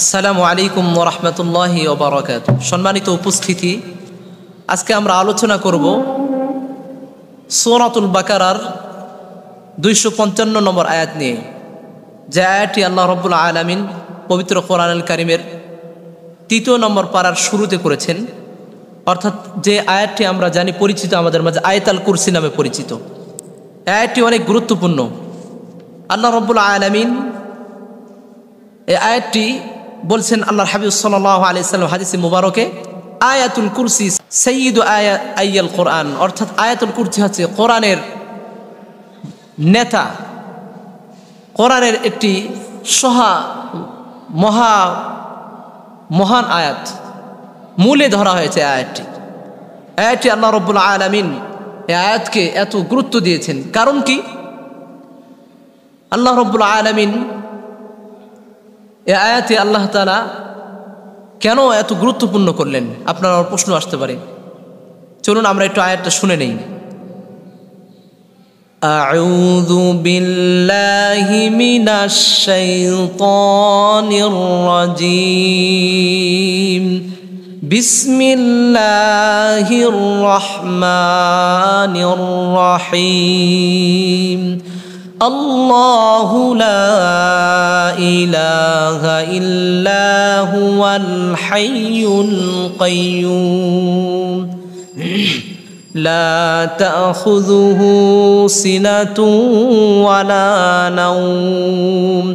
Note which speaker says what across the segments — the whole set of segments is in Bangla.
Speaker 1: আসসালামু আলাইকুম ওয়া রাহমাতুল্লাহি ওয়া বারাকাতুহু। সম্মানিত উপস্থিতি, আজকে আমরা আলোচনা করব সূরাতুল বাকারার 255 নম্বর আয়াত নিয়ে, যে আয়াতটি আল্লাহ রাব্বুল আলামিন পবিত্র কোরআনুল কারীমের 3 নম্বর পারার শুরুতে করেছেন। অর্থাৎ যে আয়াতটি আমরা জানি পরিচিত, আমাদের মাঝে আয়াতুল কুরসি নামে পরিচিত। আয়াতটি অনেক গুরুত্বপূর্ণ। আল্লাহ রাব্বুল আলামিন এই আয়াতটি বলছেন আল্লাহর হাবিব সাল্লাল্লাহু আলাইহি সাল্লাম হাদিসে মুবারকে, আয়াতুল কুরসি সাইয়্যিদু আয়াল কোরআন। অর্থাৎ আয়াতুল কুরসি হচ্ছে কোরআনের নেতা, কোরআনের একটি মহান আয়াত, মূলে ধরা হয়েছে আয়াতটি আল্লাহ রাব্বুল আলামিন এই আয়াতকে এত গুরুত্ব দিয়েছেন। কারণ কি? আল্লাহ রাব্বুল আলামিন এই আয়াতে আল্লাহ তাআলা কেন এত গুরুত্বপূর্ণ করলেন, আপনার প্রশ্ন আসতে পারে। চলুন আমরা একটু আয়াতটা শুনে নেই। আউযু বিল্লাহি মিনাশ শাইতানির রাজীম। বিসমিল্লাহির রহমানির রহিম। আল্লাহু লা ইলাহা ইল্লা হুয়াল হাইয়ুল কাইয়্যুম লা তাখুযুহু সিনাতুন ওয়ালা নাওম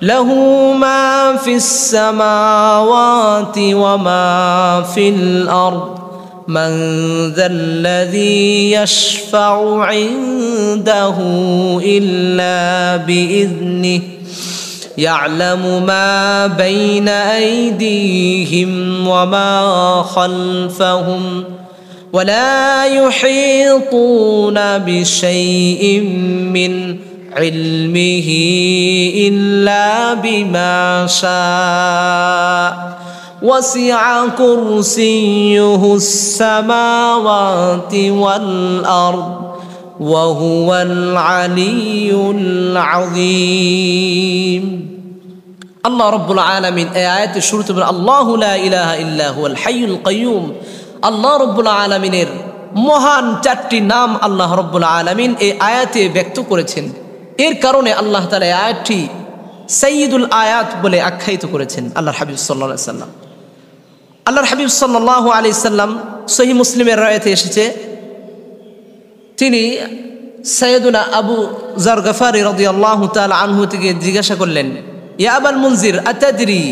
Speaker 1: লাহু মা ফিস সামাওয়াতি ওয়া মা ফিল আরদ من ذا الذي يشفع عنده إلا بإذنه يعلم ما بين أيديهم وما خلفهم ولا يحيطون بشيء من علمه إلا بما شاء وسع كرسيه السماوات والأرض وهو العلي العظيم। আল্লাহ রাব্বুল আলামিন এই আয়াতের শুরুতে বলেন, আল্লাহু লা ইলাহা ইল্লা হুয়াল হাইয়ুল কাইয়্যুম। আল্লাহ রাব্বুল আলামিনের মহান 4টি নাম আল্লাহ রাব্বুল আলামিন এই আয়াতে ব্যক্ত করেছেন। এর কারণে আল্লাহ তাআলা এই আয়াতটি সাইয়্যিদুল আয়াত বলে আখ্যায়িত করেছেন আল্লাহর হাবিব সাল্লাল্লাহু আলাইহি সাল্লাম। আল্লাহর হাবিব সাল্লাল্লাহু আলাইহি সাল্লাম সহিহ মুসলিমের রাওয়ায়াতে এসেছে, তিনি সাইয়্যিদুনা আবু যার গফারি রাদিয়াল্লাহু তাআলা আনহু থেকে জিজ্ঞাসা করলেন, ইয়া আবাল মুনজির আতাদরি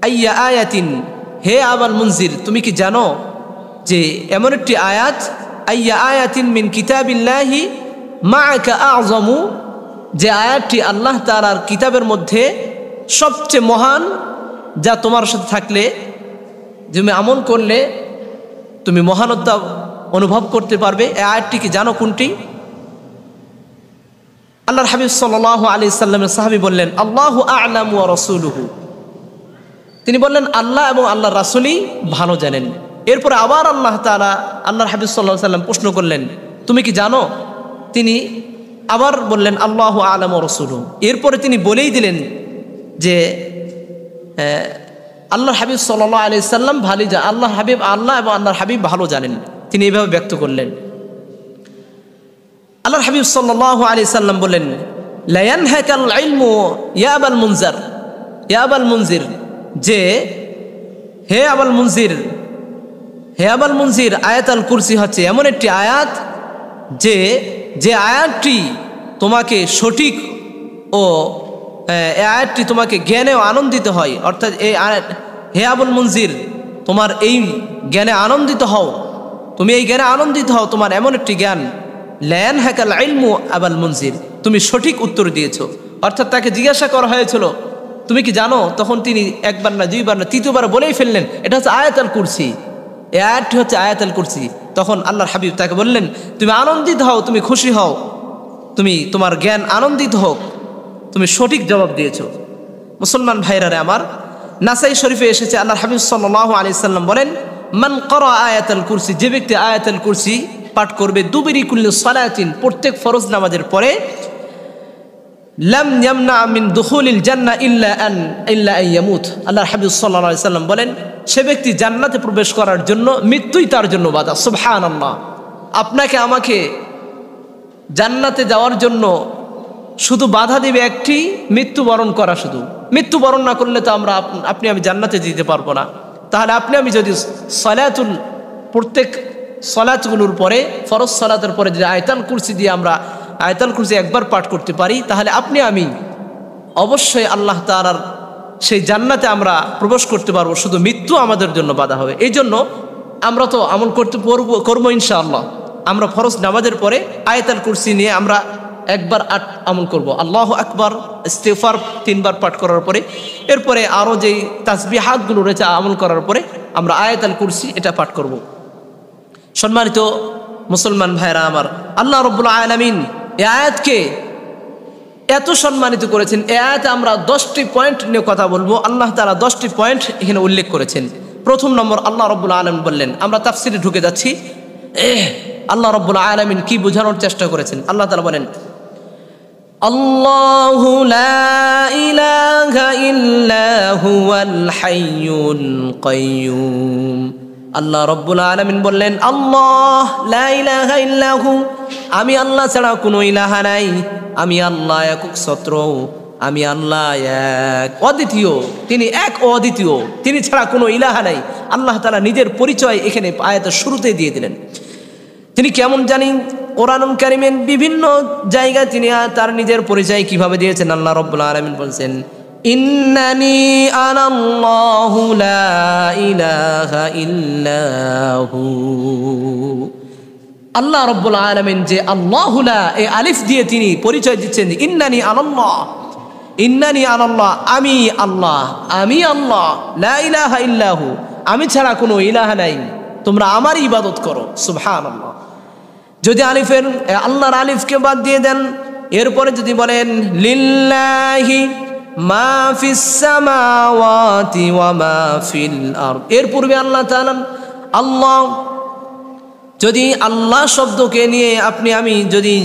Speaker 1: আইয়া আয়াতিন। হে আবাল মুনজির, তুমি কি জানো যে এমন একটি আয়াত, আইয়া আয়াতিন মিন কিতাবিল্লাহি মাআকা আযমু, যে আয়াতটি আল্লাহ তাআলার কিতাবের মধ্যে সবচেয়ে মহান, যা তোমার সাথে থাকলে, তুমি আমল করলে তুমি মহানতা অনুভব করতে পারবে। এই আয়াতটি কি জানো কোনটি? আল্লাহর হাবিব সাল্লাল্লাহু আলাইহি সাল্লামের সাহাবী বললেন, আল্লাহু আ'লামু ওয়া রাসূলুহু। তিনি বললেন, আল্লাহ এবং আল্লাহর রাসূলই ভালো জানেন। এরপরে আবার আল্লাহ তাআলা আল্লাহর হাবিব সাল্লাল্লাহু আলাইহি সাল্লাম প্রশ্ন করলেন, তুমি কি জানো? তিনি আবার বললেন, আল্লাহু আ'লামু ওয়া রাসূলুহু। এরপরে তিনি বলেই দিলেন যে আল্লাহর হাবিব সাল্লাল্লাহু আলাইহি সাল্লাম আল্লাহ এবং আল্লাহর হাবিব ভালো জানেন। তিনি এইভাবে ব্যক্ত করলেন। আল্লাহর হাবিব সাল্লাল্লাহু আলাইহি সাল্লাম বলেন, লা ইয়ানহাকাল ইলমু ইয়া আবাল মুনজির, যে হে আবাল মুনজির, আয়াতুল কুরসি হচ্ছে এমন একটি আয়াত যে আয়াতটি তোমাকে সঠিক ও এই আয়াতটি তোমাকে জ্ঞানেও আনন্দিত হয়। অর্থাৎ এই আয়াত, হে আবুল মুনজির, তোমার এই জ্ঞানে আনন্দিত হও, তুমি এই জ্ঞানে আনন্দিত হও, তোমার এমন একটি জ্ঞান। লা ইয়ানহাকাল ইলমু আবাল মুনজির, তুমি সঠিক উত্তর দিয়েছো। অর্থাৎ তাকে জিজ্ঞাসা করা হয়েছিল, তুমি কি জানো? তখন তিনি একবার না, দুইবার না, তৃতীয়বার বলেই ফেললেন, এটা হচ্ছে আয়াতুল কুরসি। এই আয়াতটি হচ্ছে আয়াতুল কুরসি। তখন আল্লাহর হাবিব তাকে বললেন, তুমি আনন্দিত হও, তুমি খুশি হও, তোমার জ্ঞান আনন্দিত হোক, তুমি সঠিক জবাব দিয়েছো। মুসলমান ভাইরারে আমার, নাসাই শরীফে এসেছে, আল্লাহর হাবিব সাল্লাল্লাহু আলাইহি সাল্লাম বলেন, মান ক্বারা আয়াতুল কুরসি, যে ব্যক্তি আয়াতুল কুরসি পাঠ করবে দুবিরি কুল্লি সালাতিন, প্রত্যেক ফরজ নামাজের পরে লাম ইয়ামনা মিন দুখুলিল জান্নাহ ইল্লা আন ইয়ামুত। আল্লাহর হাবিব সাল্লাল্লাহু আলাইহি সাল্লাম বলেন, সে ব্যক্তি জান্নাতে প্রবেশ করার জন্য মৃত্যুই তার জন্য বাধা। সুবহানাল্লাহ। আপনাকে আমাকে জান্নাতে যাওয়ার জন্য শুধু বাধা দিবে একটি, মৃত্যুবরণ করা। শুধু মৃত্যুবরণ না করলে তো আপনি আমি জান্নাতে যেতে পারবো না। তাহলে আপনি আমি যদি প্রত্যেক সলাতগুলোর পরে, ফরজ সলাতের পরে যদি আয়াতুল কুরসি দিয়ে আমরা আয়াতুল কুরসি একবার পাঠ করতে পারি, তাহলে আপনি আমি অবশ্যই আল্লাহ তাআলার সেই জান্নাতে আমরা প্রবেশ করতে পারবো। শুধু মৃত্যু আমাদের জন্য বাধা হবে। এই জন্য আমরা তো আমল করবো ইনশাআল্লাহ। আমরা ফরজ নামাজের পরে আয়াতুল কুরসি নিয়ে আমরা একবার আমল করব। আল্লাহু আকবার, ইস্তিগফার 3 বার পাঠ করার পরে, এরপরে আরও যেই তাসবিহাতগুলো রয়েছে আমল করার পরে আমরা আয়াতুল কুরসি এটা পাঠ করব। সম্মানিত মুসলমান ভাইরা আমার, আল্লাহ রাব্বুল আলামিন এই আয়াতকে এত সম্মানিত করেছেন। এই আয়াতে আমরা 10টি পয়েন্ট নিয়ে কথা বলবো। আল্লাহ তাআলা 10টি পয়েন্ট এখানে উল্লেখ করেছেন। প্রথম নম্বর, আল্লাহ রাব্বুল আলামিন বললেন, আমরা তাফসিরে ঢুকে যাচ্ছি। আল্লাহ রাব্বুল আলামিন কি বোঝানোর চেষ্টা করেছেন? আল্লাহ তাআলা বলেন, আল্লাহু লা ইলাহা ইল্লা হুয়াল হাইয়ুল কাইয়্যুম। আল্লাহ রাব্বুল আলামিন বললেন, আল্লাহ লা ইলাহা ইল্লা হু, আমি আল্লাহ ছাড়া কোনো ইলাহা নাই। আমি আল্লাহ একক সত্র, আমি আল্লাহ এক অদ্বিতীয়, তিনি এক অদ্বিতীয়, তিনি ছাড়া কোনো ইলাহা নাই। আল্লাহ তাআলা নিজের পরিচয় এখানে আয়াতের শুরুতে দিয়ে দিলেন। তিনি কেমন জানি কোরআনুল কারীমের বিভিন্ন জায়গায় তিনি তার নিজের পরিচয় কিভাবে দিয়েছেন। আল্লাহ রাব্বুল আলামিন বলছেন, ইন্নানি আনাল্লাহু লা ইলাহা ইল্লাহু। আল্লাহ রাব্বুল আলামিন যে আল্লাহু লা, এই আলিফ দিয়ে তিনি পরিচয় দিচ্ছেন, ইন্নানি আনাল্লাহ, ইন্নানি আনাল্লাহ, আমি আল্লাহ, আমি আল্লাহ, লা ইলাহা ইল্লাহু, আমি ছাড়া কোনো ইলাহা নাই, তোমরা আমারই ইবাদত করো। সুবহানাল্লাহ। যদি আলিফের আল্লাহর আলিফকে বাদ দিয়ে দেন, এরপরে যদি বলেন লিল্লাহি মা ফিস সামাওয়াতি ওয়া মা ফিল আরদ, এর পূর্বে আল্লাহ তাআলা আল্লাহ, যদি আল্লাহ শব্দকে নিয়ে আপনি আমি যদি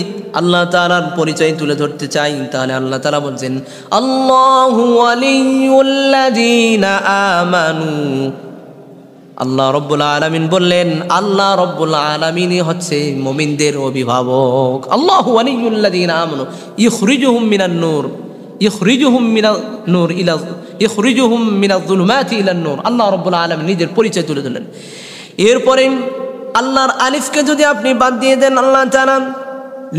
Speaker 1: আল্লাহ তাআলার পরিচয় তুলে ধরতে চাই, তাহলে আল্লাহ তাআলা বলছেন, আল্লাহু ওয়ালিয়ুল্লাযীনা আমানু। আল্লাহ রাব্বুল আলামিন বললেন, আল্লাহ রাব্বুল আলামিনই হচ্ছে মুমিনদের অভিভাবক। আল্লাহু ওয়ালিয়ুল্লাযীনা আমানু ইখরিজুহুম মিনান নূর, ইখরিজুহুম মিনান নূর ইলা, ইখরিজুহুম মিনাজ যুলুমাতি ইলান নূর। আল্লাহ রাব্বুল আলামিন নিজের পরিচয় তুলে ধরলেন। এরপরে আল্লাহর আলিফকে যদি আপনি বাদ দিয়ে দেন, আল্লাহ তাআলা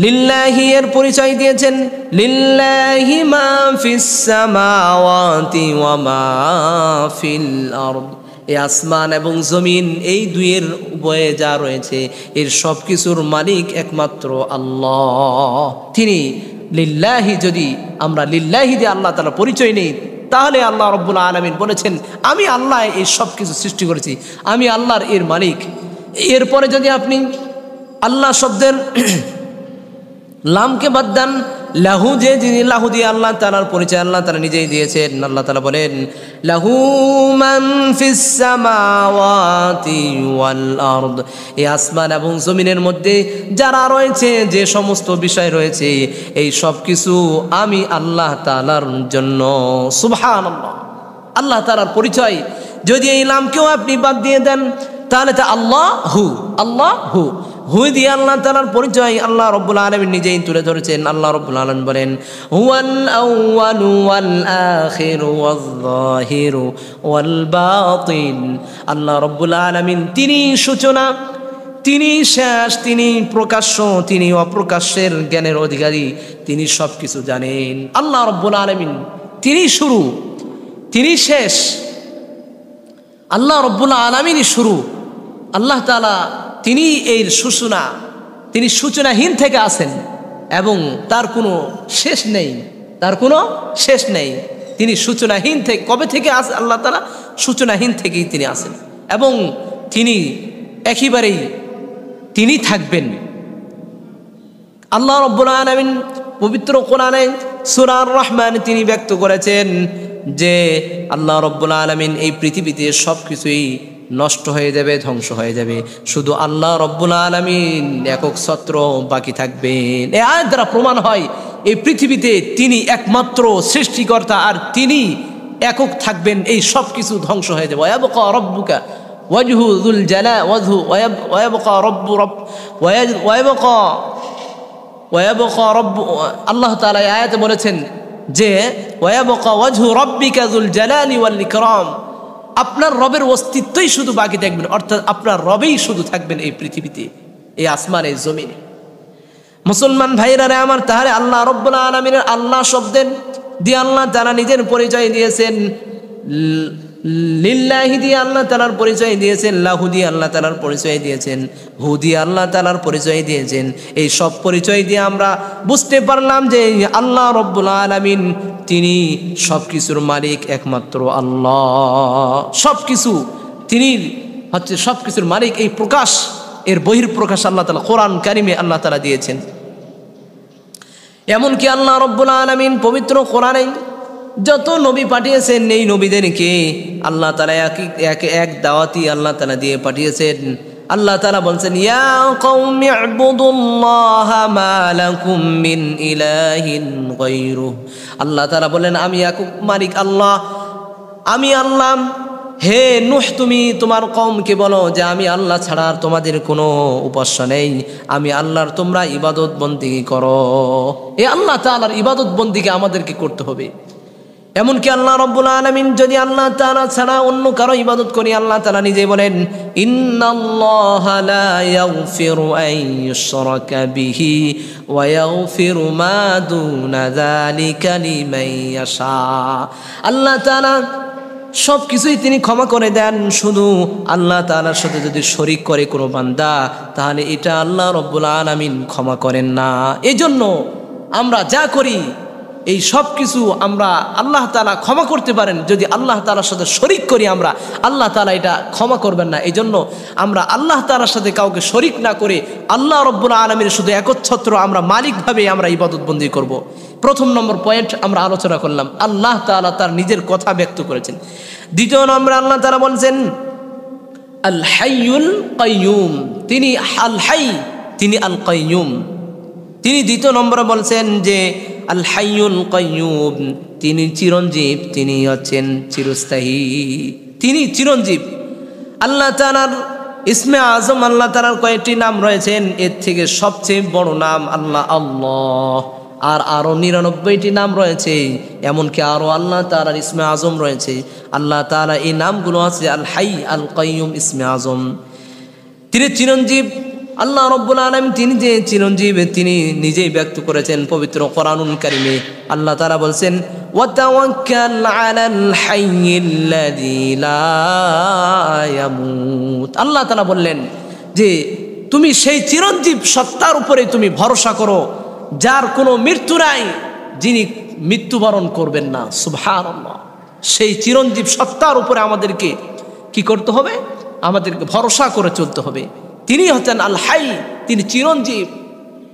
Speaker 1: লিল্লাহি এর পরিচয় দিয়েছেন, লিল্লাহি মা ফিস সামাওয়াতি ওয়া মা ফিল আরদ। এই আসমান এবং জমিন, এই দুইয়ের উভয়ে যা রয়েছে, এর সব কিছুর মালিক একমাত্র আল্লাহ। তিনি লিল্লাহি, যদি আমরা লিল্লাহি দিয়ে আল্লাহ তাআলা পরিচয় নেই, তাহলে আল্লাহ রাব্বুল আলামিন বলেছেন, আমি আল্লাহ এই সব কিছু সৃষ্টি করেছি, আমি আল্লাহর এর মালিক। এরপরে যদি আপনি আল্লাহ শব্দের লামকে বাদ দেন, লাহু, যে যিনি লাহু দিয়ে আল্লাহ তাআলার পরিচয় আল্লাহ তাআলা নিজেই দিয়েছেন। আল্লাহ তাআলা বলেন, লাহু মান ফিস সামাওয়াতি ওয়াল আরদ। এই আসমান এবং জমিনের মধ্যে যারা রয়েছে, যে সমস্ত বিষয় রয়েছে, এই সব কিছু আমি আল্লাহ তাআলার জন্য। সুবহানাল্লাহ। আল্লাহ তাআলার পরিচয় যদি এই নামকেও আপনি বাদ দিয়ে দেন, তাহলে তা আল্লাহ হু, আল্লাহ হু, হু দিয়ে আল্লাহ তাআলার পরিচয় আল্লাহ রাব্বুল আলামিন নিজেই তুলে ধরেছেন। আল্লাহ রাব্বুল আলামিন বলেন, হুয়াল আউয়ালু ওয়াল আখিরু ওয়াজ যাহিরু ওয়াল বাতিন। আল্লাহ রাব্বুল আলামিন তিনি সূচনা, তিনি শেষ, তিনি প্রকাশ্য, তিনি অপ্রকাশ্যের জ্ঞানের অধিকারী, তিনি সব কিছু জানেন। আল্লাহ রাব্বুল আলামিন তিনি শুরু, তিনি শেষ। আল্লাহ রাব্বুল আলামিনই শুরু। আল্লাহ তাআলা তিনি এর সূচনা, তিনি সূচনাহীন থেকে আছেন এবং তার কোনো শেষ নেই, তার কোনো শেষ নেই। তিনি সূচনাহীন থেকে, কবে থেকে আছে আল্লাহ তাআলা? সূচনাহীন থেকেই তিনি আছেন এবং তিনি একেবারেই তিনি থাকবেন। আল্লাহ রাব্বুল আলামিন পবিত্র কোরআনে সূরা আর রহমান তিনি ব্যক্ত করেছেন, যে আল্লাহ রাব্বুল আলামিন এই পৃথিবীতে সব কিছুই নষ্ট হয়ে যাবে, ধ্বংস হয়ে যাবে, শুধু আল্লাহ রাব্বুল আলামিন একক ছত্র বাকি থাকবেন। এই আয়াত দ্বারা প্রমাণ হয় এই পৃথিবীতে তিনি একমাত্র সৃষ্টিকর্তা আর তিনি একক থাকবেন, এই সব কিছু ধ্বংস হয়ে যাবে। ওয়ায়াবকা রাব্বুকা ওয়াজহু যুল জালাল ওয়াজহু ওয়ায়াবকা রব্বু আল্লাহ তাআলা এই আয়াতে বলেছেন যে ওয়ায়াবকা ওয়াজহু রাব্বিকা যুল জালালি ওয়াল ইকরাম, আপনার রবের অস্তিত্বই শুধু বাকি থাকবেন, অর্থাৎ আপনার রবেই শুধু থাকবেন এই পৃথিবীতে, এই আসমান, এই জমিনে। মুসলমান ভাইরা রে আমার, তাহলে আল্লাহ রাব্বুল আলামিনের আল্লাহ শব্দের দিয়ে আল্লাহ তাআলা নিজের পরিচয় দিয়েছেন, লিল্লাহি দিয়ে আল্লাহ তাআলার পরিচয় দিয়েছেন, লাহু দিয়ে আল্লাহ তাআলার পরিচয় দিয়েছেন, হু দিয়ে আল্লাহ তাআলার পরিচয় দিয়েছেন। এই সব পরিচয় দিয়ে আমরা বুঝতে পারলাম যে আল্লাহ রাব্বুল আলামিন তিনি সব কিছুর মালিক, একমাত্র আল্লাহ। সব কিছু তিনি হচ্ছে সব কিছুর মালিক, এই প্রকাশ, এর বহির্প্রকাশ আল্লাহ তাআলা কোরআন কারিমে আল্লাহ তাআলা দিয়েছেন। এমনকি আল্লাহ রাব্বুল আলামিন পবিত্র কোরআনে যত নবী পাঠিয়েছেন, এই নবীদেরকে আল্লাহ তাআলা এক দাওয়াতি আল্লাহ তাআলা দিয়ে পাঠিয়েছেন। আল্লাহ তাআলা বলছেন, ইয়া কওমি ইবুদুল্লাহা মা লাকুম মিন ইলাহিন গায়রুহু। আল্লাহ তাআলা বলেন, আমি একক মালিক আল্লাহ, আমি আল্লাহ। হে নূহ, তুমি তোমার কওমকে বলো যে আমি আল্লাহ ছাড়া আর তোমাদের কোনো উপাস্য নেই, আমি আল্লাহর তোমরা ইবাদত বন্দেগী করো। এই আল্লাহ তাআলার ইবাদত বন্দেগী আমাদেরকে করতে হবে। এমনকি আল্লাহ রাব্বুল আলামিন যদি আল্লাহ তাআলা ছাড়া অন্য কারো ইবাদত করি, আল্লাহ তাআলা নিজে বলেন, ইন্নাল্লাহা লা ইয়াগফিরু আন ইউশরাকা বিহি ওয়া ইয়াগফিরু মা দুনা যালিকা লিমান ইয়াশা। আল্লাহ তাআলা সব কিছুই তিনি ক্ষমা করে দেন, শুধু আল্লাহ তাআলার সাথে যদি শরীক করে কোনো বান্দা, তাহলে এটা আল্লাহ রাব্বুল আলামিন ক্ষমা করেন না। এজন্য আমরা যা করি এই সব কিছু আমরা আল্লাহ তাআলা ক্ষমা করতে পারেন, যদি আল্লাহ তাআলার সাথে শরীক করি আমরা, আল্লাহ তাআলা এটা ক্ষমা করবেন না। এই জন্য আমরা আল্লাহ তাআলার সাথে কাউকে শরীক না করে আল্লাহ রাব্বুল আলামিনের শুধু একচ্ছত্র আমরা মালিকভাবে আমরা ইবাদত বন্দেগী করব। প্রথম নম্বর পয়েন্ট আমরা আলোচনা করলাম, আল্লাহ তাআলা তার নিজের কথা ব্যক্ত করেছেন। দ্বিতীয় নম্বরে আল্লাহ তাআলা বলছেন আল হাইয়ুল কাইয়ুম, তিনি আল হাই, তিনি আল কাইয়ুম। তিনি দ্বিতীয় নম্বরে বলছেন যে আল হাইয়ুল কাইয়ুম, তিনি চিরঞ্জীব, তিনি হচ্ছেন চিরস্থায়ী, তিনি চিরঞ্জীব। আল্লাহ তাআলার ইসমে আজম, আল্লাহ তাআলার কয়েকটি নাম রয়েছেন, এর থেকে সবচেয়ে বড় নাম আল্লাহ। আর আরও 99টি নাম রয়েছে, এমনকি আরও আল্লাহ তাআলার ইসমে আজম রয়েছে। আল্লাহ তাআলা এই নামগুলো আছে আল হাই, আল কাইয়ুম, ইসমে আজম। তিনি চিরঞ্জীব। আল্লাহ রাব্বুল আলামিন তিনি যে চিরঞ্জীব, তিনি নিজেই ব্যক্ত করেছেন পবিত্র কোরআনুল কারীমে। আল্লাহ তাআলা বলছেন, ওয়া তাওয়াক্কাল আলাল হাইয়্যিল্লাযী লা ইয়ামুত। আল্লাহ তাআলা বললেন যে তুমি সেই চিরঞ্জীব সত্তার উপরে তুমি ভরসা করো, যার কোনো মৃত্যু নাই, যিনি মৃত্যুবরণ করবেন না। সুবহানাল্লাহ। সেই চিরঞ্জীব সত্তার উপরে আমাদেরকে কি করতে হবে? আমাদেরকে ভরসা করে চলতে হবে। তিনি হচ্ছেন আল হাই, তিনি চিরঞ্জীব,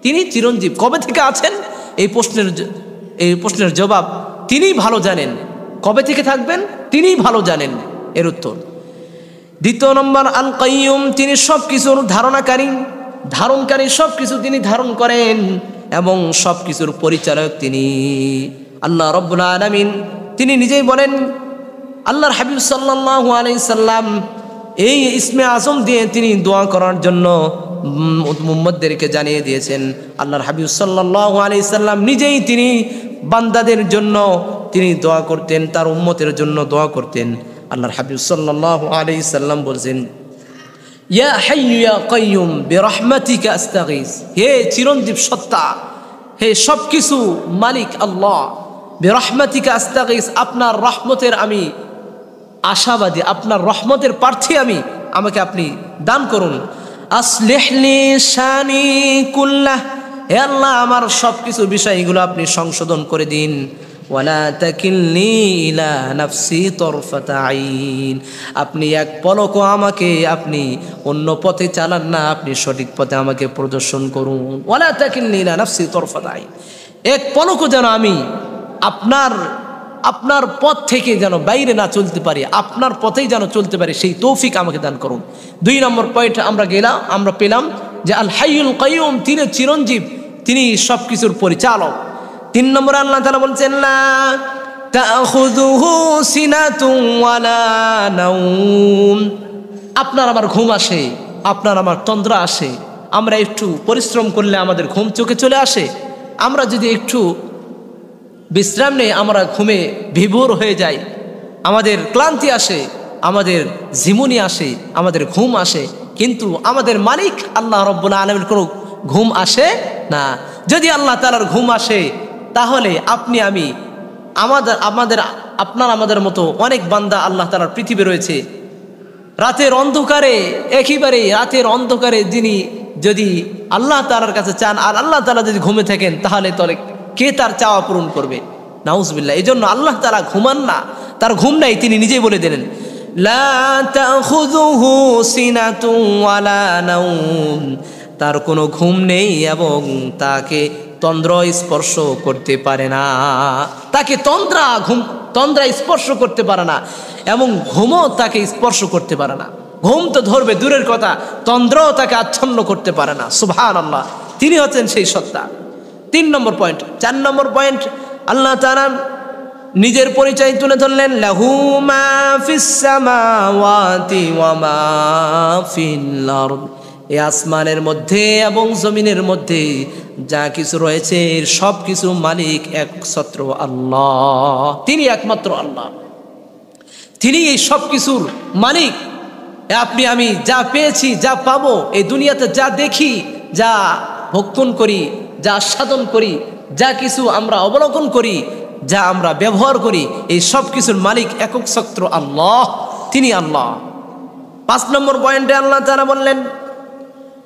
Speaker 1: তিনি চিরঞ্জীব। কবে থেকে আছেন এই প্রশ্নের জবাব তিনিই ভালো জানেন। কবে থেকে থাকবেন তিনিই ভালো জানেন, এর উত্তর। দ্বিতীয় নম্বর আল কাইয়ুম, তিনি সব কিছুর ধারণকারী, সব কিছু তিনি ধারণ করেন এবং সব কিছুর পরিচালক তিনি। আল্লাহ রাব্বুল আলামিন তিনি নিজেই বলেন, আল্লাহর হাবিব সাল্লাল্লাহু আলাইহি সাল্লাম এই ইসমে আজম দিয়ে তিনি দোয়া করার জন্য মুহাম্মদদেরকে জানিয়ে দিয়েছেন। আল্লাহর হাবিব সাল্লাল্লাহু আলাইহি সাল্লাম নিজেই তিনি বান্দাদের জন্য তিনি দোয়া করতেন, তার উম্মতের জন্য দোয়া করতেন। আল্লাহর হাবিব সাল্লাল্লাহু আলাইহি সাল্লাম বলছেন, ইয়া হাইয়্যু ইয়া কাইয়্যুম বিরহমাতিকা আস্তাগীস। হে চিরঞ্জীব সত্তা, হে সব কিছু মালিক আল্লাহ, বিরহমাতিকা আস্তাগীস, আপনার রহমতের আমি আশাবাদী, আপনার রহমতের প্রার্থী আমি, আমাকে আপনি দান করুন। আসলিহ লি শানি কুল্লাহ, হে আল্লাহ আমার সব কিছু বিষয়গুলো আপনি সংশোধন করে দিন। ওয়ালা তাকিলনি ইলা নাফসি তরফাতা আইন, আপনি এক পলকও আমাকে আপনি অন্য পথে চালান না, আপনি সঠিক পথে আমাকে প্রদর্শন করুন। ওয়ালা তাকিলনি ইলা নাফসি তরফাতা আইন, এক পলকও যেন আমি আপনার আপনার পথ থেকে যেন বাইরে না চলতে পারি, আপনার পথেই যেন চলতে পারি, সেই তৌফিক আমাকে দান করুন। 2 নম্বর পয়েন্ট আমরা পেলাম যে আল হাইয়ুল কাইয়ুম, তিনি চিরঞ্জীব, তিনি সব কিছুর পরিচালক। 3 নম্বরে আল্লাহ তাআলা বলছেন লা তাখুযুহু সিনাতুন ওয়ালা নাওম, আপনার আমার ঘুম আসে, আপনার আমার তন্দ্রা আসে, আমরা একটু পরিশ্রম করলে আমাদের ঘুম চোখে চলে আসে, আমরা যদি একটু বিশ্রাম নেই আমরা ঘুমে বিভোর হয়ে যাই, আমাদের ক্লান্তি আসে, আমাদের ঝিমুনি আসে, আমাদের ঘুম আসে, কিন্তু আমাদের মালিক আল্লাহ রাব্বুল আলামিনের কোনো ঘুম আসে না। যদি আল্লাহ তাআলার ঘুম আসে তাহলে আপনি আমি আমাদের মতো অনেক বান্দা আল্লাহ তাআলার পৃথিবী রয়েছে, রাতের অন্ধকারে, একেবারে রাতের অন্ধকারে যিনি যদি আল্লাহ তাআলার কাছে চান আর আল্লাহ তাআলা যদি ঘুমে থাকেন তাহলে কে তার চাওয়া পূরণ করবে? নাউজুবিল্লাহ। এই জন্য আল্লাহ তাআলা ঘুমান না, তার ঘুম নাই, তিনি নিজেই বলে দিলেন লা তাখুযুহু সিনাতুন ওয়ালা নাওম, তার কোনো ঘুম নেই এবং তাকে তন্দ্রা স্পর্শ করতে পারে না, তাকে তন্দ্রা স্পর্শ করতে পারে না এবং ঘুমও তাকে স্পর্শ করতে পারে না। ঘুম তো ধরবে দূরের কথা, তন্দ্রাও তাকে আচ্ছন্ন করতে পারে না। সুবহানাল্লাহ, তিনি হচ্ছেন সেই সত্তা। 3 নম্বর পয়েন্ট। 4 নম্বর পয়েন্ট, আল্লাহ তাআলা নিজের পরিচয় তুলে ধরলেন লাহু মা ফিস সামাওয়াতি ওয়া মা ফিল আরদ, এই আসমানের মধ্যে এবং জমিনের মধ্যে যা কিছু রয়েছে সব কিছু মালিক একমাত্র আল্লাহ, তিনি একমাত্র আল্লাহ, তিনি এই সব কিছুর মালিক। আপনি আমি যা পেয়েছি, যা পাবো, এই দুনিয়াতে যা দেখি, যা ভক্ষণ করি, যা আস্বাদন করি, যা কিছু আমরা অবলোকন করি, যা আমরা ব্যবহার করি, এই সব কিছুর মালিক একমাত্র আল্লাহ, তিনি আল্লাহ। 5 নম্বর পয়েন্টে আল্লাহ তাআলা বললেন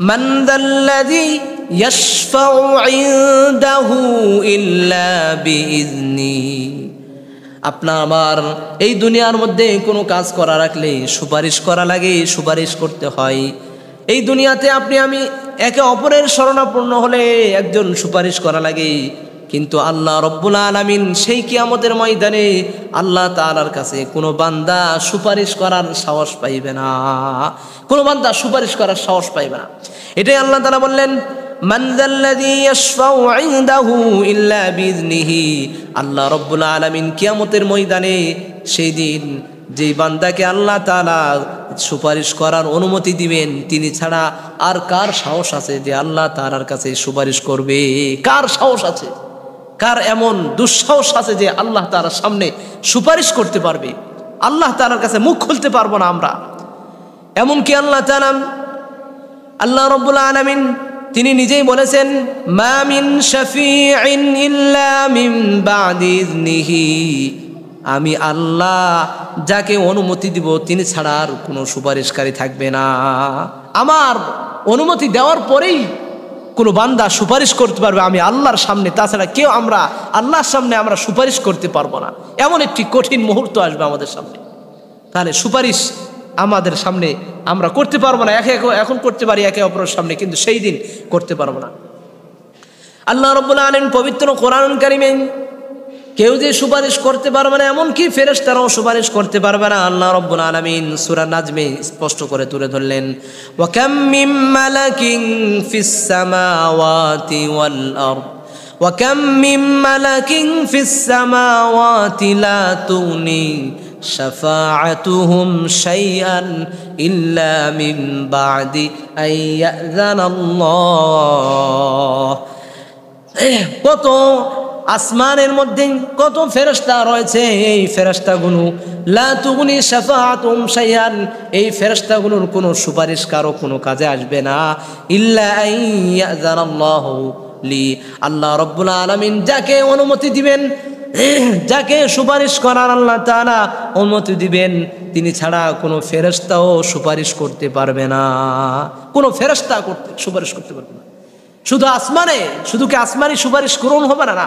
Speaker 1: মান যাল্লাযী ইয়াশফাউ ইনদাহু ইল্লা বিইজনি, আপনার আমার এই দুনিয়ার মধ্যে কোনো কাজ করা রাখলে সুপারিশ করা লাগে, সুপারিশ করতে হয়। এই দুনিয়াতে আপনি আমি একে অপরের শরণাপন্ন হলে একজন সুপারিশ করা লাগে, কিন্তু আল্লাহ রব্বুল আলামিন সেই কিয়ামতের ময়দানে আল্লাহ তাআলার কাছে কোনো বান্দা সুপারিশ করার সাহস পাইবে না, কোনো বান্দা সুপারিশ করার সাহস পাইবে না। এটাই আল্লাহ তাআলা বললেন মান যাল্লাযী ইয়াশফাউ ইনদাহু ইল্লা বিইজনিহি, আল্লাহ রব্বুল আলামিন কিয়ামতের ময়দানে সেই দিন যেই বান্দাকে আল্লাহ তাআলা সুপারিশ করার অনুমতি দিবেন, তিনি ছাড়া আর কার সাহস আছে যে আল্লাহ তাআলার কাছে সুপারিশ করবে? কার সাহস আছে? কার এমন দুঃসাহস আছে যে আল্লাহ তাআলার সামনে সুপারিশ করতে পারবে? আল্লাহ তাআলার কাছে মুখ খুলতে পারবো না আমরা। এমনকি আল্লাহ রাব্বুল আলামিন তিনি নিজেই বলেছেন মা মিন শাফিইন ইল্লা মিন বাদি ইজনিহি, আমি আল্লাহ যাকে অনুমতি দিব তিনি ছাড়া আর কোনো সুপারিশকারী থাকবে না। আমার অনুমতি দেওয়ার পরেই কোনো বান্দা সুপারিশ করতে পারবে আমি আল্লাহর সামনে, তাছাড়া কেউ আমরা আল্লাহর সামনে আমরা সুপারিশ করতে পারবো না। এমন একটি কঠিন মুহূর্ত আসবে আমাদের সামনে, তাহলে সুপারিশ আমাদের সামনে আমরা করতে পারবো না। এখন করতে পারি একে অপরের সামনে, কিন্তু সেই দিন করতে পারবো না। আল্লাহ রাব্বুল আলামিন পবিত্র কোরআনুল কারীমে কেউ যে সুপারিশ করতে পারবে না, এমনকি ফেরেশতারাও সুপারিশ করতে পারবে না। আল্লাহ রাব্বুল আলামিন সূরা নাজমে স্পষ্ট করে তুলে ধরলেন ওয়া কাম মিন মালাকিন ফিস সামাওয়াতি ওয়াল আরদ ওয়া কাম মিন মালাকিন ফিস সামাওয়াতি লা তুগনি শাফাআতুহুম শাইআন ইল্লা মিন বাদি আইয়াযানাল্লাহ। কত আসমানের মধ্যে কত ফেরেশতা রয়েছে, এই ফেরেশতাগুলো লা তুগনি শাফাআতুহুম শাইআন, এই ফেরেশতাগুলোর কোনো সুপারিশ কারো কোনো কাজে আসবে না। ইল্লা আইয়াযানাল্লাহু লি, আল্লাহ রাব্বুল আলামিন যাকে অনুমতি দিবেন, যাকে সুপারিশ করার আল্লাহ তাআলা অনুমতি দিবেন, তিনি ছাড়া কোনো ফেরেশতাও সুপারিশ করতে পারবে না। কোনো ফেরেশতা সুপারিশ করতে পারবে না। শুধু আসমানে, শুধু কি আসমানি সুপারিশ গ্রহণ হবে না?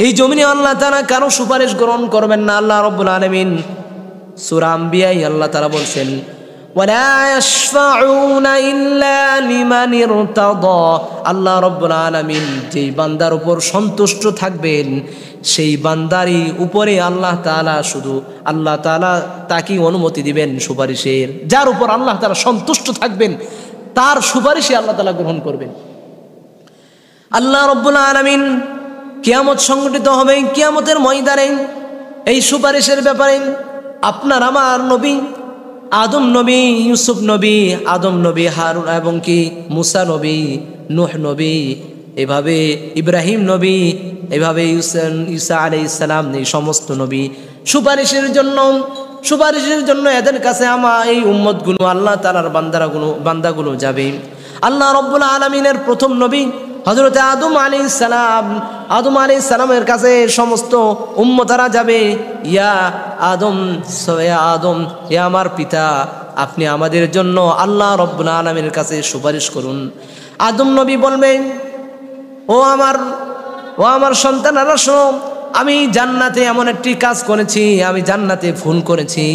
Speaker 1: এই জমিনে আল্লাহ তাআলা কারো সুপারিশ গ্রহণ করবেন না। আল্লাহ রাব্বুল আলামিন সূরা আম্বিয়ায় আল্লাহ তাআলা বলছেন ওয়ালা ইয়াশফাউনা ইল্লা লিমান ইরতাদা, আল্লাহ রাব্বুল আলামিন যেই বান্দার উপর সন্তুষ্ট থাকবেন সেই বান্দারই উপরে আল্লাহ তাআলা শুধু আল্লাহ তাআলা তাকে অনুমতি দিবেন সুপারিশের, যার উপর আল্লাহ তাআলা সন্তুষ্ট থাকবেন তার সুপারিশে আল্লাহ তাআলা গ্রহণ করবেন। আল্লাহ রাব্বুল আলামিন কিয়ামত সংগঠিত হবে, কিয়ামতের ময়দানে এই সুপারিশের ব্যাপারে আপনার আমার নবী আদম নবী, ইউসুফ নবী, আদম নবী, হারুন এবং কি মুসা নবী, নূহ নবী, এভাবে ইব্রাহিম নবী, এভাবে ঈসা আলাইহিস সালাম, এই সমস্ত নবী সুপারিশের জন্য এদের কাছে আমার এই উম্মতগুলো আল্লাহ তাআলার বান্দাগুলো যাবে। আল্লাহ রাব্বুল আলামিনের প্রথম নবী হযরত আদম আলাইহিস সালামের কাছে সমস্ত উম্মতারা যাবে, ইয়া আদম ইয়া আমার পিতা, আপনি আমাদের জন্য আল্লাহ রাব্বুল আলামিনের কাছে সুপারিশ করুন। আদম নবী বলবেন, ও আমার সন্তানেরা শোনো, আমি জান্নাতে এমন একটি কাজ করেছি, আমি জান্নাতে ভুল করেছি,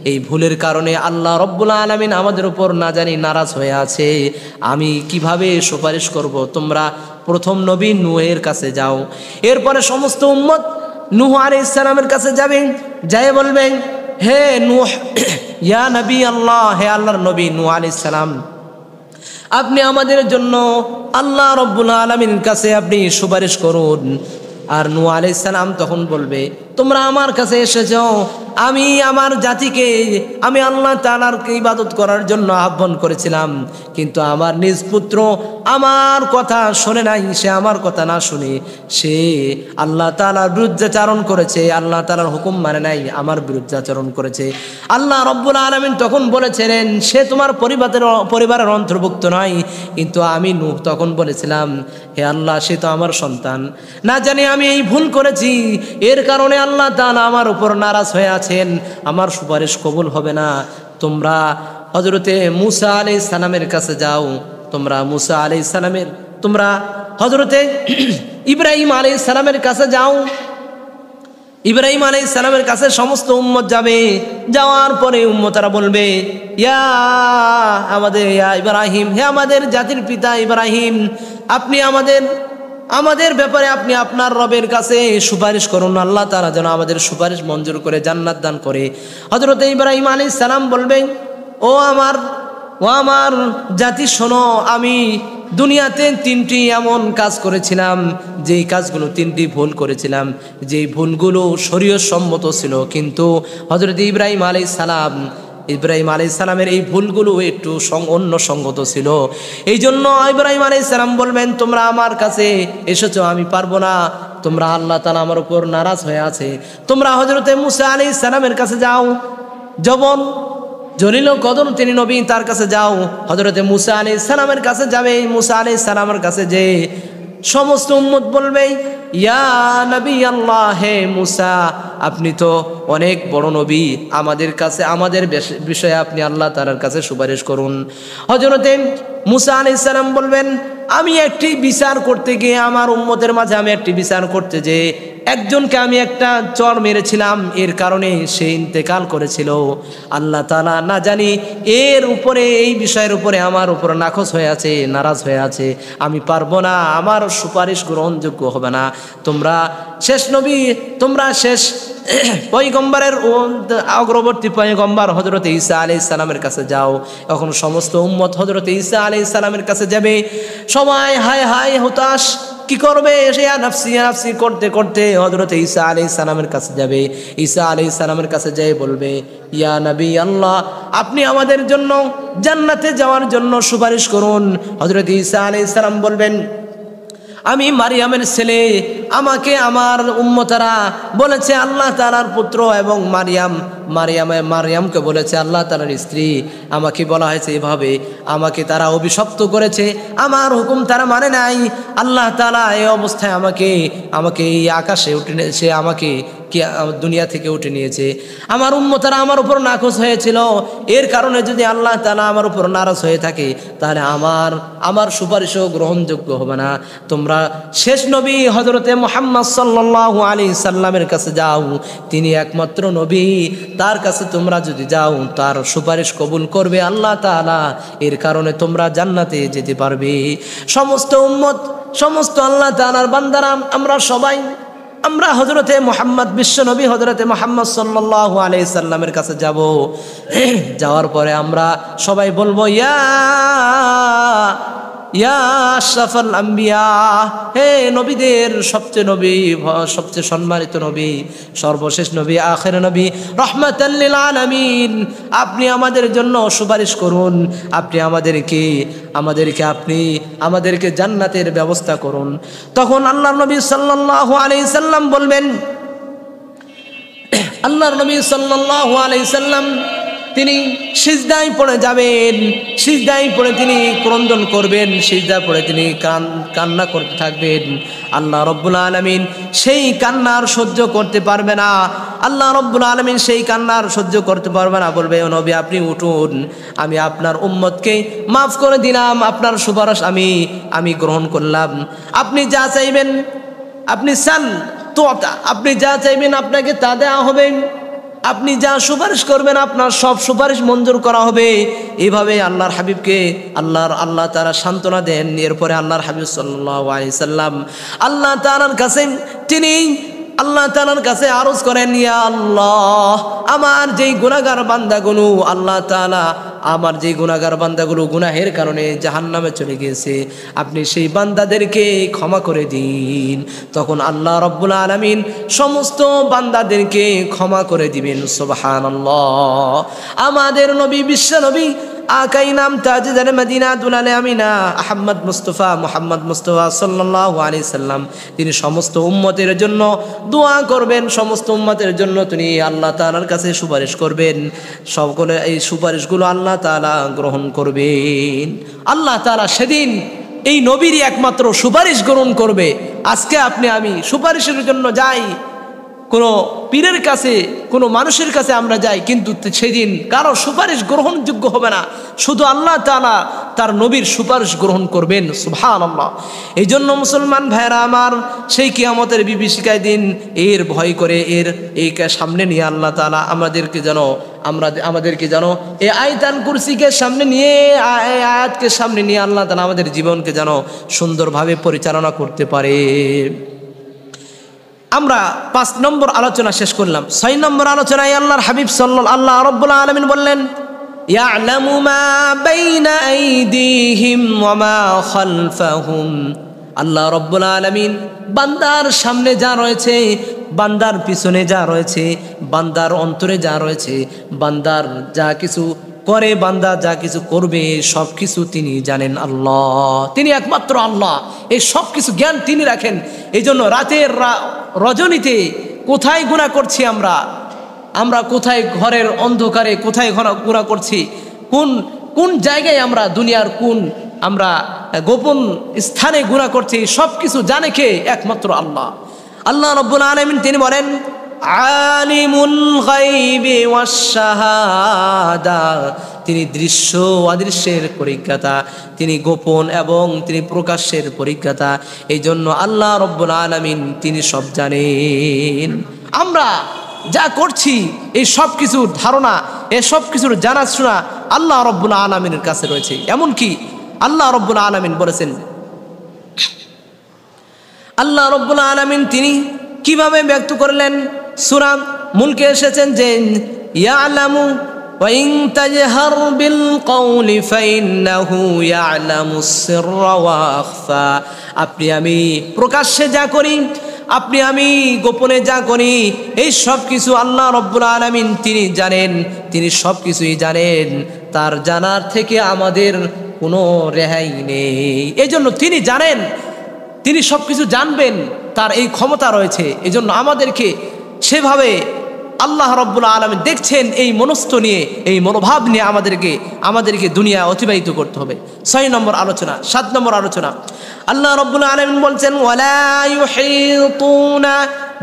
Speaker 1: এই ভুলের কারণে আল্লাহ রাব্বুল আলামিন আমাদের উপর না জানি নারাজ হয়ে আছে, আমি কিভাবে সুপারিশ করব? তোমরা প্রথম নবী নূহের কাছে যাও। এরপরে সমস্ত উম্মত নূহ আলাইহিস সালামের কাছে যাবে, যাই বলবেন, হে নূহ, ইয়া নবী আল্লাহ, হে আল্লাহর নবী নূহ আলাইহিস সালাম, আপনি আমাদের জন্য আল্লাহ রাব্বুল আলামিনের কাছে আপনি সুপারিশ করুন। আর নূহ আলাইহিস সালাম তখন বলবে, তোমরা আমার কাছে এসেছো, আমি আমার জাতিকে আমি আল্লাহ তাআলার ইবাদত করার জন্য আহ্বান করেছিলাম, কিন্তু আমার নিজ পুত্র আমার কথা শোনে নাই, সে আমার কথা না শুনে সে আল্লাহ তাআলার বিরুদ্ধাচরণ করেছে, আল্লাহ তাআলার হুকুম মানে নাই, আমার বিরুদ্ধাচরণ করেছে। আল্লাহ রাব্বুল আলামিন তখন বলেছিলেন, সে তোমার পরিবারের অন্তর্ভুক্ত নয়, কিন্তু আমি নূহ তখন বলেছিলাম, হে আল্লাহ, সে তো আমার সন্তান, না জানি আমি এই ভুল করেছি, এর কারণে আল্লাহ তাআলা আমার উপর নারাজ হয়ে আছেন, আমার সুপারিশ কবুল হবে না। তোমরা হযরতে মূসা আলাইহিস সালামের কাছে যাও, তোমরা হযরতে ইব্রাহিম আলাইহিস সালামের কাছে যাও। ইব্রাহিম আলাইহিস সালামের কাছে সমস্ত উম্মত যাবে, যাওয়ার পরে উম্মতরা বলবে, ইয়া ইব্রাহিম, হে আমাদের জাতির পিতা ইব্রাহিম, আপনি আমাদের ব্যাপারে আপনি আপনার রবের কাছে সুপারিশ করুন, আল্লাহ তাআলা যেন আমাদের সুপারিশ মঞ্জুর করে জান্নাত দান করে। হযরত ইব্রাহিম আলাইহিস সালাম বলবেন, ও আমার জাতি শোনো, আমি দুনিয়াতে 3টি এমন কাজ করেছিলাম, যেই কাজগুলো 3টি ভুল করেছিলাম, যেই ভুলগুলো শরীয়ত সম্মত ছিল, কিন্তু হযরত ইব্রাহিম আলাইহিস সালামের এই ভুলগুলো একটু অন্য সঙ্গত ছিল। এই জন্য ইব্রাহিম আলাইহিস সালাম বলবেন, তোমরা আমার কাছে এসেছো, আমি পারবো না, তোমরা আল্লাহ তাআলা আমার উপর নারাজ হয়ে আছে। তোমরা হযরতে মূসা আলাইহিস সালামের কাছে যাও, জলিল কদর তিনি নবী, তার কাছে যাও। হযরতে মূসা আলাইহিস সালামের কাছে যাবে, মূসা আলাইহিস সালামের কাছে যে সমস্ত উম্মত বলবে, ইয়া নবী আল্লাহ, হে মূসা, আপনি তো অনেক বড় নবী, আমাদের বিষয়ে আপনি আল্লাহ তাআলার কাছে সুপারিশ করুন। হযরতে মূসা আলাইহিস সালাম বলবেন, আমি একটি বিচার করতে গিয়ে আমার উম্মতের মাঝে আমি একটি বিচার করতে যে একজনকে আমি একটা চর মেরেছিলাম, এর কারণে সে ইন্তেকাল করেছিল, আল্লাহ তাআলা না জানি এই বিষয়ের উপরে আমার উপর নাখোশ হয়ে আছে, নারাজ হয়ে আছে, আমি পারবো না, আমার সুপারিশ গ্রহণযোগ্য হবে না। তোমরা শেষ নবী, তোমরা শেষ পয়গম্বরের অগ্রবর্তী পয়গম্বর হযরতে ঈসা আলাইহিস সালামের কাছে যাও। এখন সমস্ত উম্মত হযরতে ঈসা আলাইহিস সালামের কাছে যাবে, সবাই হায় হায় হতাশ, কি করবে, সে নাফসি করতে করতে হযরতে ঈসা আলাইহিস সালামের কাছে যাবে। ঈসা আলাইহিস সালামের কাছে যেয়ে বলবে, ইয়া নবী আল্লাহ, আপনি আমাদের জন্য জান্নাতে যাওয়ার জন্য সুপারিশ করুন। হযরতে ঈসা আলাইহিস সালাম বলবেন, আমি মারিয়ামের ছেলে, আমাকে আমার উম্মতারা বলেছে আল্লাহ তাআলার পুত্র, এবং মারিয়ামকে বলেছে আল্লাহ তাআলার স্ত্রী, আমাকে বলা হয়েছে এভাবে, আমাকে তারা অভিশপ্ত করেছে, আমার হুকুম তারা মানে নাই। আল্লাহ তাআলা এই অবস্থায় আমাকে এই আকাশে উঠে সে আমাকে দুনিয়া থেকে উঠে নিয়েছে। আমার উম্মতারা আমার উপর নাখোশ হয়েছিল, এর কারণে যদি আল্লাহ তাআলা আমার উপর নারাজ হয়ে থাকে, তাহলে আমার সুপারিশও গ্রহণযোগ্য হবে না। তোমরা শেষ নবী হযরতে মুহাম্মদ সাল্লাল্লাহু আলাইহি সাল্লামের কাছে যাও, তিনি একমাত্র নবী, তার কাছে তোমরা যদি যাও, তার সুপারিশ কবুল করবে আল্লাহ তাআলা, এর কারণে তোমরা জান্নাতে যেতে পারবে। সমস্ত উম্মত, সমস্ত আল্লাহ তাআলার বান্দারা আমরা সবাই আমরা হযরতে মুহাম্মদ বিশ্বনবী হযরতে মুহাম্মদ সাল্লাল্লাহু আলাইহি সাল্লামের কাছে যাব। যাওয়ার পরে আমরা সবাই বলবো ইয়া আশরাফুল আম্বিয়া, হে নবীদের সবচেয়ে নবী, সবচেয়ে সম্মানিত নবী, সর্বশেষ নবী, আখির নবী, রাহমাতাল লিল আলামিন, আপনি আমাদের জন্য সুপারিশ করুন, আপনি আমাদেরকে জান্নাতের ব্যবস্থা করুন। তখন আল্লাহর নবী সাল্লাল্লাহু আলাইহি সাল্লাম বলবেন, আল্লাহর নবী সাল্লাল্লাহু আলাইহি সাল্লাম তিনি সিজদায় পড়ে যাবেন, সিজদায় পড়ে তিনি ক্রন্দন করবেন, সিজদা পড়ে তিনি কান্না করতে থাকবেন। আল্লাহ রব্বুল আলামিন সেই কান্নার সহ্য করতে পারবে না, আল্লাহ রব্বুল আলামিন সেই কান্নার সহ্য করতে পারবে না, বলবে ও নবী আপনি উঠুন, আমি আপনার উম্মতকে মাফ করে দিলাম, আপনার সুপারিশ আমি গ্রহণ করলাম। আপনি যা চাইবেন, আপনি চান তো, আপনি যা চাইবেন আপনাকে তা দেওয়া হবে, আপনি যা সুপারিশ করবেন আপনার সব সুপারিশ মঞ্জুর করা হবে। এইভাবে আল্লাহর হাবিবকে আল্লাহ তাআলা সান্ত্বনা দেন। এরপরে আল্লাহর হাবিব সাল্লাল্লাহু আলাইহি সাল্লাম আল্লাহ তাআলার কাছে আরজ করেন, ইয়া আল্লাহ, আমার যেই গুনাহগার বান্দাগুলো, আল্লাহ তাআলা আমার যেই গুনাহগার বান্দাগুলো গুনাহের কারণে জাহান্নামে চলে গিয়েছে, আপনি সেই বান্দাদেরকে ক্ষমা করে দিন। তখন আল্লাহ রব্বুল আলামিন সমস্ত বান্দাদেরকে ক্ষমা করে দিবেন। সুবহানাল্লাহ। আমাদের নবী, বিশ্ব নবী, আকাই নাম তাজদার মদিনা দুলালে আমিনা আহমদ মুহাম্মদ মুস্তাফা সাল্লাল্লাহু আলাইহি সাল্লাম, তিনি সমস্ত উম্মতের জন্য দোয়া করবেন, সমস্ত উম্মতের জন্য তিনি আল্লাহ তাআলার কাছে সুপারিশ করবেন। সকলে এই সুপারিশগুলো আল্লাহ তাআলা গ্রহণ করবেন। আল্লাহ তাআলা সেদিন এই নবীরই একমাত্র সুপারিশ গ্রহণ করবে। আজকে আমি সুপারিশের জন্য যাই, কোনো পীরের কাছে, কোনো মানুষের কাছে আমরা যাই, কিন্তু সেদিন কারো সুপারিশ গ্রহণযোগ্য হবে না, শুধু আল্লাহ তাআলা তার নবীর সুপারিশ গ্রহণ করবেন। সুবহানাল্লাহ। এই জন্য মুসলমান ভাইরা আমার, সেই কিয়ামতের বিভীষিকায় দিন এর ভয় করে এই সামনে নিয়ে আল্লাহ তাআলা আমাদেরকে যেন এই আয়াতুল কুরসিকে সামনে নিয়ে, এই আয়াতকে সামনে নিয়ে আল্লাহ তাআলা আমাদের জীবনকে যেন সুন্দরভাবে পরিচালনা করতে পারে। আমরা 5 নম্বর আলোচনা শেষ করলাম। 6 নম্বর আলোচনায় আল্লাহর হাবিব আল্লাহ রাব্বুল আলামিন বললেন, ইয়ালামু মা বাইনা আইদিহিম ওয়া মা খালফাহুম। আল্লাহ রাব্বুল আলামিন বান্দার সামনে যা রয়েছে, বান্দার পিছনে যা রয়েছে, বান্দার অন্তরে যা রয়েছে, বান্দার যা কিছু করে, বান্দা যা কিছু করবে, সব কিছু তিনি জানেন। আল্লাহ, তিনি একমাত্র আল্লাহ, এই সব কিছু জ্ঞান তিনি রাখেন। এই জন্য রাতের রজনীতে কোথায় গুনাহ করছি আমরা কোথায়, ঘরের অন্ধকারে কোথায় গুনাহ করছি, কোন জায়গায় আমরা, দুনিয়ার আমরা গোপন স্থানে গুনাহ করছি, সব কিছু জানে কে? একমাত্র আল্লাহ। আল্লাহ রাব্বুল আলামিন তিনি বলেন, আলিমুল গায়বি ওয়াশ শাহাদা, তিনি দৃশ্য অদৃশ্যের পরিজ্ঞাতা, তিনি গোপন এবং তিনি প্রকাশ্যের পরিজ্ঞাতা। এই জন্য আল্লাহ রাব্বুল আলামিন তিনি সব জানেন। আমরা যা করছি এই সব কিছুর ধারণা, এই সব কিছুর জানাশোনা আল্লাহ রাব্বুল আলামিনের কাছে রয়েছে। এমনকি আল্লাহ রাব্বুল আলামিন বলেছেন, আল্লাহ রাব্বুল আলামিন তিনি কিভাবে ব্যক্ত করলেন? সূরা মুলকে এসেছেন যে ইয়ালামু ওয়া ইন তাজহার বিল কওলি ফাইন্নাহু ইয়ালামুস সিররা ওয়া আখফা। আপনি আমি প্রকাশ্যে যা করি, আপনি আমি গোপনে যা করি, এই সব কিছু আল্লাহ রাব্বুল আলামিন তিনি জানেন, তিনি সব কিছুই জানেন। তার জানার থেকে আমাদের কোনো রেহাই নেই। এই জন্য তিনি জানেন, তিনি সব কিছু জানবেন, তার এই ক্ষমতা রয়েছে। এই জন্য আমাদেরকে সেভাবে আল্লাহ রাব্বুল আলামিন দেখছেন, এই মনস্থ নিয়ে, এই মনোভাব নিয়ে আমাদেরকে দুনিয়া অতিবাহিত করতে হবে। 6 নম্বর আলোচনা। 7 নম্বর আলোচনা, আল্লাহ রাব্বুল আলামিন বলছেন, ওয়ালা ইউহিতুনা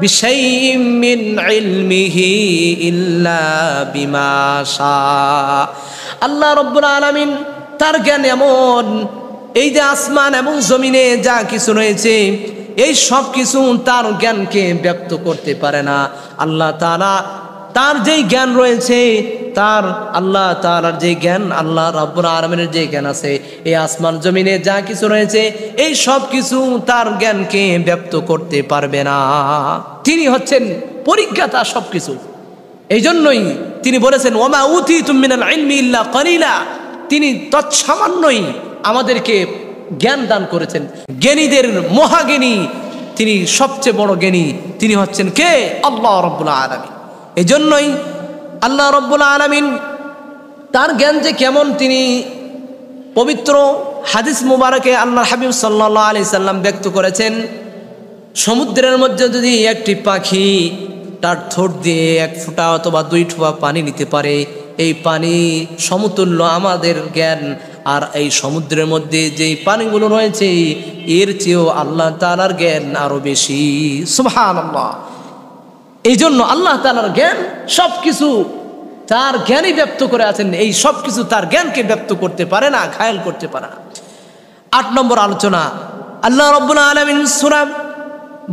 Speaker 1: বিশাইইম মিন ইলমিহি ইল্লা বিমা শা। আল্লাহ রাব্বুল আলামিন তার জ্ঞান এমন, এই যে আসমান এবং জমিনে যা কিছু রয়েছে, এই সব কিছু তার জ্ঞানকে ব্যক্ত করতে পারে না। আল্লাহ তাআলা তার যেই জ্ঞান রয়েছে তার আল্লাহ তাআলার যে জ্ঞান, আল্লাহ রাব্বুল আলামিনের যে জ্ঞান আছে, এই আসমান জমিনে যা কিছু রয়েছে এই সব কিছু তার জ্ঞানকে ব্যক্ত করতে পারবে না। তিনি হচ্ছেন পরিজ্ঞাতা সব কিছু। এই জন্যই তিনি বলেছেন ওমা উতীতুম মিনাল ইলমি ইল্লা কলিলা, তিনি তৎসামান্যই আমাদেরকে জ্ঞান দান করেছেন। জ্ঞানীদের মহাজ্ঞানী, তিনি সবচেয়ে বড় জ্ঞানী, তিনি হচ্ছেন কে? আল্লাহ রাব্বুল আলামিন। এই জন্যই আল্লাহ রাব্বুল আলামিন তার জ্ঞান যে কেমন তিনি পবিত্র হাদিস মুবারকে আল্লাহর হাবিব সাল্লাল্লাহু আলাইহি সাল্লাম ব্যক্ত করেছেন। সমুদ্রের মধ্যে যদি একটি পাখি তার ঠোঁট দিয়ে 1 ফোঁটা অথবা 2 ফোঁটা পানি নিতে পারে, এই পানি সমতুল্য আমাদের জ্ঞান। আর এই সমুদ্রের মধ্যে যেই পানিগুলো রয়েছে এর চেয়েও আল্লাহ তাআলার জ্ঞান আরো বেশি। সুবহানাল্লাহ। এই জন্য আল্লাহ তাআলার জ্ঞান সব কিছু তার জ্ঞানই ব্যক্ত করে আছেন। এই সব কিছু তার জ্ঞানকে ব্যক্ত করতে পারে না, ঘায়েল করতে পারে না। 8 নম্বর আলোচনা, আল্লাহ রাব্বুল আলামিন সূরা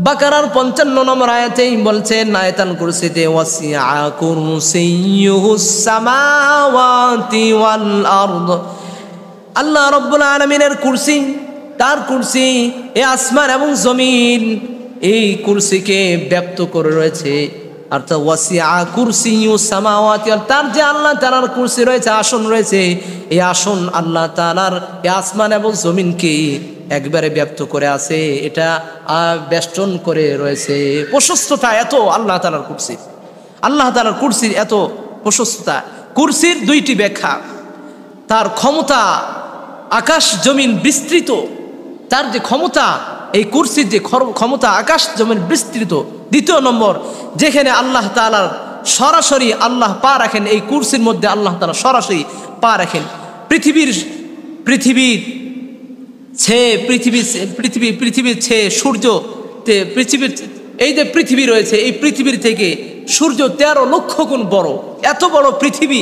Speaker 1: বাকারার 55 নম্বর আয়াতেই বলছেন, আয়াতুল কুরসিতে ওয়াসিআ কুরসিয়ুহুস সামাওয়াতি ওয়াল আরদ। আল্লাহ রাব্বুল আলামিনের কুরসি, তার কুরসি এই আসমান এবং জমিন, এই কুরসিকে ব্যক্ত করে রয়েছে। অর্থাৎ ওয়াসিআ কুরসিয়ুস সামাওয়াতি, তার যে আল্লাহ তাআলার কুরসি রয়েছে, আসন রয়েছে, এই আসন আল্লাহ তাআলার এই আসমান এবং জমিনকে একবারে ব্যক্ত করে আছে, এটা বেষ্টন করে রয়েছে। প্রশস্ততা এত আল্লাহ তাআলার কুরসি, আল্লাহ তাআলার কুরসির এত প্রশস্ততা। কুরসির 2টি ব্যাখ্যা, তার ক্ষমতা আকাশ জমিন বিস্তৃত, তার যে ক্ষমতা, এই কুরসির যে ক্ষমতা আকাশ জমিন বিস্তৃত। 2 নম্বর, যেখানে আল্লাহ তাআলার সরাসরি আল্লাহ পা রাখেন, এই কুরসির মধ্যে আল্লাহ তাআলা সরাসরি পা রাখেন। পৃথিবীর চেয়ে সূর্য, পৃথিবীর এই যে পৃথিবী রয়েছে, এই পৃথিবীর থেকে সূর্য 13 লক্ষ গুণ বড়। এত বড় পৃথিবী,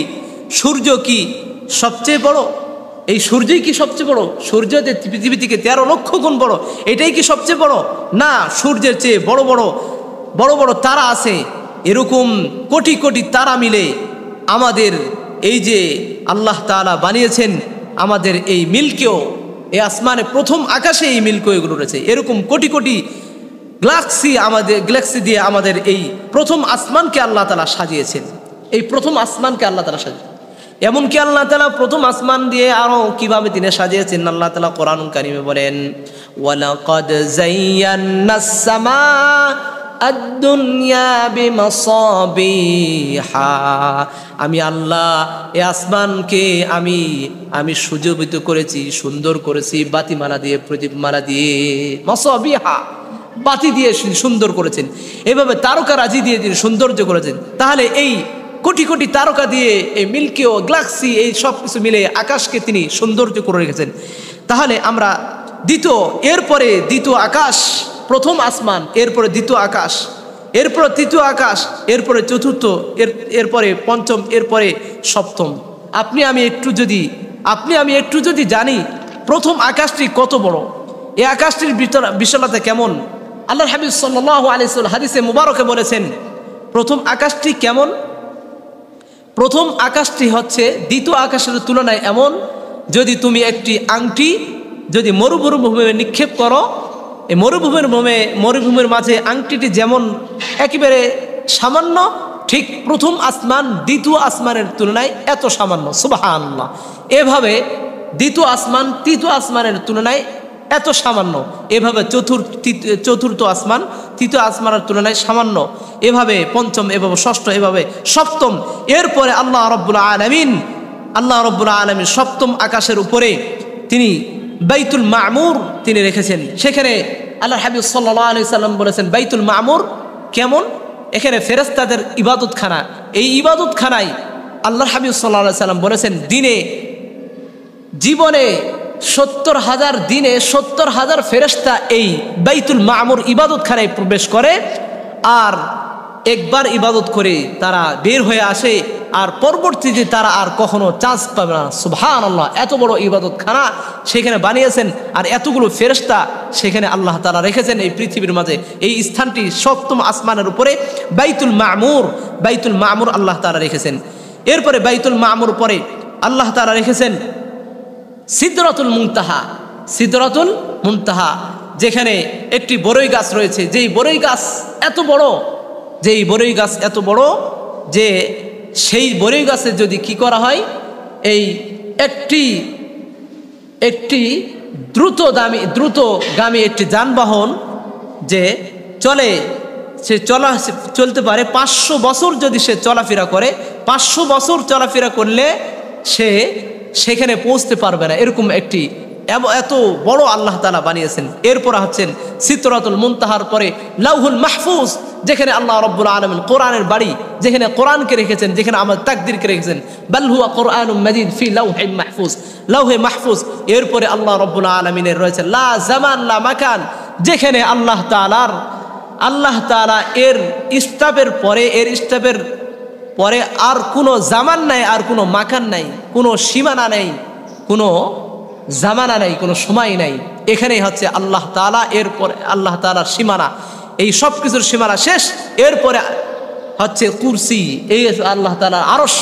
Speaker 1: সূর্য কি সবচেয়ে বড়? এই সূর্যই কি সবচেয়ে বড়? সূর্য যে পৃথিবী থেকে 13 লক্ষ গুণ বড়, এটাই কি সবচেয়ে বড়? না, সূর্যের চেয়ে বড় বড় তারা আছে। এরকম কোটি কোটি তারা মিলে আমাদের এই যে আল্লাহ তাআলা বানিয়েছেন আমাদের এই মিল্কেও, এই আসমানে প্রথম আকাশে এই মিল্কওয়ে এগুলো রয়েছে। এরকম কোটি কোটি গ্যালাক্সি দিয়ে আমাদের এই প্রথম আসমানকে আল্লাহ তাআলা সাজিয়েছেন। এই প্রথম আসমানকে আল্লাহ তাআলা সাজিয়েছেন। এমনকি আল্লাহ তাআলা প্রথম আসমান দিয়ে আরো কিভাবে তিনি সাজিয়েছেন, আল্লাহ তাআলা কোরআনুল কারীমে বলেন, ওয়ালাকাদ যায়্যানাস সামা আদ-দুনিয়া বিমাসাবিহা। আমি আল্লাহ এই আসমানকে আমি সুজোভিত করেছি, সুন্দর করেছি, বাতিমালা দিয়ে, প্রদীপমালা দিয়ে, মাসাবিহা বাতি দিয়ে সুন্দর করেছেন। এভাবে তারকারাজি দিয়ে তিনি সৌন্দর্য করেছেন। তাহলে এই কোটি কোটি তারকা দিয়ে এই মিল্কি ও গ্যালাক্সি এই সব কিছু মিলে আকাশকে তিনি সৌন্দর্য করে রেখেছেন। তাহলে আমরা এরপরে দ্বিতীয় আকাশ, প্রথম আসমান, এরপরে দ্বিতীয় আকাশ, এরপরে তৃতীয় আকাশ, এরপরে চতুর্থ, এরপরে পঞ্চম, এরপরে সপ্তম। আপনি আমি একটু যদি জানি প্রথম আকাশটি কত বড়, এই আকাশটির বিশালতা কেমন, আল্লাহর হাবিব সাল্লাল্লাহু আলাইহি ওয়াসাল্লাম হাদিসে মুবারকে বলেছেন প্রথম আকাশটি কেমন। প্রথম আকাশটি হচ্ছে দ্বিতীয় আকাশের তুলনায় এমন, যদি তুমি একটি আংটি যদি মরুভূমিতে নিক্ষেপ করো, এই মরুভূমির মাঝে আংটিটি যেমন একেবারে সামান্য, ঠিক প্রথম আসমান দ্বিতীয় আসমানের তুলনায় এত সামান্য। সুবহানাল্লাহ। এভাবে দ্বিতীয় আসমান তৃতীয় আসমানের তুলনায় এত সামান্য, এভাবে চতুর্থ আসমান তৃতীয় আসমানের তুলনায় সামান্য, এভাবে পঞ্চম, এভাবে ষষ্ঠ, এভাবে সপ্তম। এরপরে আল্লাহ রাব্বুল আলামিন সপ্তম আকাশের উপরে তিনি বাইতুল মামুর তিনি রেখেছেন। সেখানে আল্লাহর হাবিব সাল্লাল্লাহু আলাইহি সাল্লাম বলেছেন বাইতুল মামুর কেমন, এখানে ফেরেশতাদের ইবাদতখানা। এই ইবাদতখানায় আল্লাহর হাবিব সাল্লাল্লাহু আলাইহি সাল্লাম বলেছেন জীবনে 70,000 দিনে 70,000 ফেরেশতা এই বাইতুল মামুর ইবাদতখানায় প্রবেশ করে, আর একবার ইবাদত করে তারা বের হয়ে আসে, আর পরবর্তীতে তারা আর কখনো চান্স পাবে না। সুবহানাল্লাহ। এত বড় ইবাদতখানা সেখানে বানিয়েছেন, আর এতগুলো ফেরেশতা সেখানে আল্লাহ তাআলা রেখেছেন এই পৃথিবীর মাঝে। এই স্থানটি সপ্তম আসমানের উপরে বাইতুল মামুর আল্লাহ তাআলা রেখেছেন। এরপরে বাইতুল মামুর পরে আল্লাহ তাআলা রেখেছেন সিদরাতুল মুনতাহা। সিদরাতুল মুনতাহা যেখানে একটি বড়ই গাছ রয়েছে, যেই বড়ই গাছ এত বড়, যেই বড়ই গাছ এত বড় যে সেই বড়ই গাছে যদি কি করা হয়, এই একটি দ্রুতগামী একটি যানবাহন যে চলতে পারে 500 বছর যদি সে চলাফেরা করে, 500 বছর চলাফেরা করলে সে সেখানে পৌঁছতে পারবে না, এরকম একটি এত বড় আল্লাহ তাআলা বানিয়েছেন। এরপর হচ্ছেন সিদরাতুল মুনতাহার পরে লাউহুল মাহফুজ, যেখানে আল্লাহ রাব্বুল আলামিন কোরআনের বাড়ি, যেখানে কোরআনকে রেখেছেন, যেখানে আমার তাকদীরকে রেখেছেন। বাল হুয়া কোরআনুম মাজিদ ফি লাউহিম মাহফুজ, লাউহে মাহফুজ। এরপরে আল্লাহ রাব্বুল আলামিনের রয়েছে লা জামান লা মাকান, যেখানে আল্লাহ তাআলা এর স্টাফের পরে আর কোনো জামান নাই, আর কোনো মাকান নাই, কোনো সীমানা নাই, কোনো জামানা নাই, কোনো সময় নাই। এখানেই হচ্ছে আল্লাহ তাআলা, এরপরে আল্লাহ তাআলার সীমানা, এই সব কিছুর সীমানা শেষ। এরপরে হচ্ছে কুরসি, এই আল্লাহ তাআলার আরশ,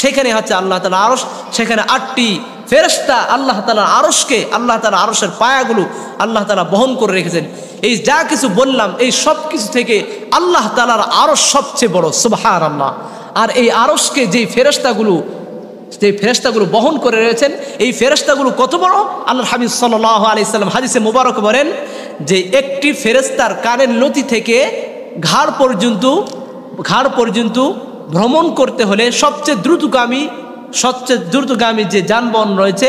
Speaker 1: সেখানে হচ্ছে আল্লাহ তাআলার আরশ, সেখানে 8টি ফেরেশতা আল্লাহ তাআলার আরশকে, আল্লাহ তাআলার আরশের পায়াগুলো আল্লাহ তাআলা বহন করে রেখেছেন। এই যা কিছু বললাম এই সব কিছু থেকে আল্লাহ তাআলার আরশ সবচেয়ে বড়, সুবহানাল্লাহ। আর এই আরশকে যে ফেরেশতাগুলো বহন করে রয়েছেন, এই ফেরেশতাগুলো কত বড়, আল্লাহর হাবিব সাল্লাল্লাহু আলাইহি সাল্লাম হাদিসে মুবারক বলেন যে একটি ফেরেশতার কানের লতি থেকে ঘাড় পর্যন্ত ভ্রমণ করতে হলে সবচেয়ে দ্রুতগামী যে যানবাহন রয়েছে,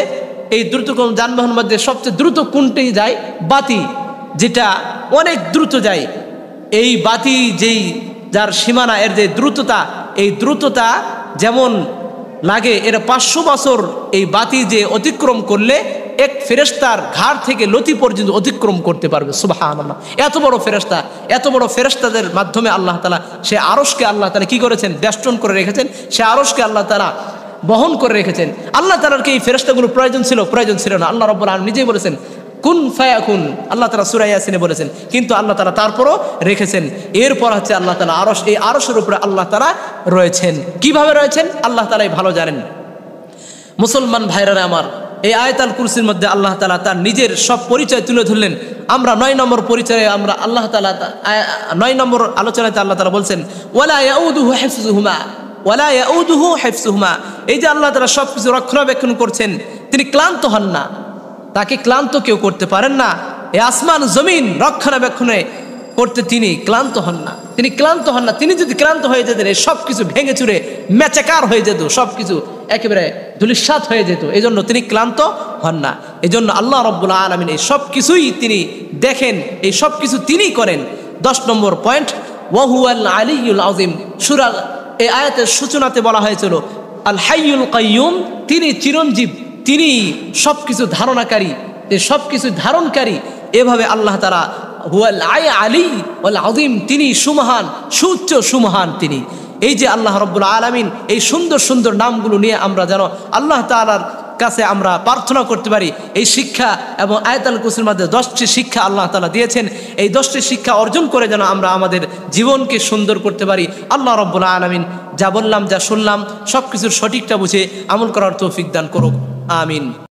Speaker 1: এই দ্রুতগামী যানবাহনের মধ্যে সবচেয়ে দ্রুত কোনটি যায়? বাতি, যেটা অনেক দ্রুত যায়। এই বাতি যার সীমানা, এর যে দ্রুততা, এই দ্রুততা যেমন লাগে, এর 500 বছর এই বাতি যে অতিক্রম করলে এক ফেরেশতার ঘাড় থেকে লতি পর্যন্ত অতিক্রম করতে পারবে, সুবহানাল্লাহ। এত বড় ফেরেশতাদের মাধ্যমে আল্লাহ তাআলা সে আরশকে আল্লাহ তাআলা কি করেছেন? বেষ্টন করে রেখেছেন। সে আরশকে আল্লাহ তাআলা বহন করে রেখেছেন। আল্লাহ তাআলার কি এই ফেরেশতাগুলো প্রয়োজন ছিল না? আল্লাহ রাব্বুল আলামিন নিজেই বলেছেন কুন ফায়াকুন, আল্লাহ তাআলা সূরা ইয়াসিনে বলেছেন, কিন্তু আল্লাহ তাআলা তারপরও রেখেছেন। এরপর হচ্ছে আল্লাহ তাআলা আরশ, এই আরশের উপরে আল্লাহ তাআলা রয়েছেন। কিভাবে রয়েছেন আল্লাহ তাআলাই ভালো জানেন। মুসলমান ভাইরা আমার, এই আয়াতুল কুরসির মধ্যে আল্লাহ তাআলা তার নিজের সব পরিচয় তুলে ধরলেন। আমরা 9 নম্বর পরিচয়ে আমরা আল্লাহ তাআলা 9 নম্বর আলোচনাতে আল্লাহ তাআলা বলছেন ওয়ালা ইয়াউদুহু হিফযুহুমা, এই যে আল্লাহ তাআলা সবকিছু রক্ষণাবেক্ষণ করছেন, তিনি ক্লান্ত হন না, তাকে ক্লান্ত কেউ করতে পারেন না। এই আসমান জমিন রক্ষণাবেক্ষণে করতে তিনি ক্লান্ত হন না। তিনি যদি ক্লান্ত হয়ে যেতেন, এই সব কিছু ভেঙে চুরে মেচাকার হয়ে যেত, সব কিছু একেবারে ধূলিসাৎ হয়ে যেত। এই জন্য তিনি ক্লান্ত হন না। এই জন্য আল্লাহ রাব্বুল আলামিন এই সব কিছুই তিনি দেখেন, এই সব কিছু তিনি করেন। 10 নম্বর পয়েন্ট, ওয়া হুয়াল আলিয়্যুল আযীম। সূরা এই আয়াতের সূচনাতে বলা হয়েছিল আল হাইয়ুল কাইয়ুম, তিনি চিরঞ্জীব, তিনি সব কিছু ধারণাকারী, সব কিছু ধারণকারী। এভাবে আল্লাহ তাআলা হুয়াল আলী ওয়াল আযীম, তিনি সুমহান, সুউচ্চ সুমহান তিনি। এই যে আল্লাহ রাব্বুল আলামিন এই সুন্দর সুন্দর নামগুলো নিয়ে আমরা যেন আল্লাহ তাআলার কাছে আমরা প্রার্থনা করতে পারি। এই শিক্ষা এবং আয়াতুল কুরসির মধ্যে 10টি শিক্ষা আল্লাহ তাআলা দিয়েছেন। এই 10টি শিক্ষা অর্জন করে যেন আমরা আমাদের জীবনকে সুন্দর করতে পারি। আল্লাহ রাব্বুল আলামিন যা বললাম, যা শুনলাম, সব কিছুর সঠিকটা বুঝে আমল করার তৌফিক দান করুক। আমিন।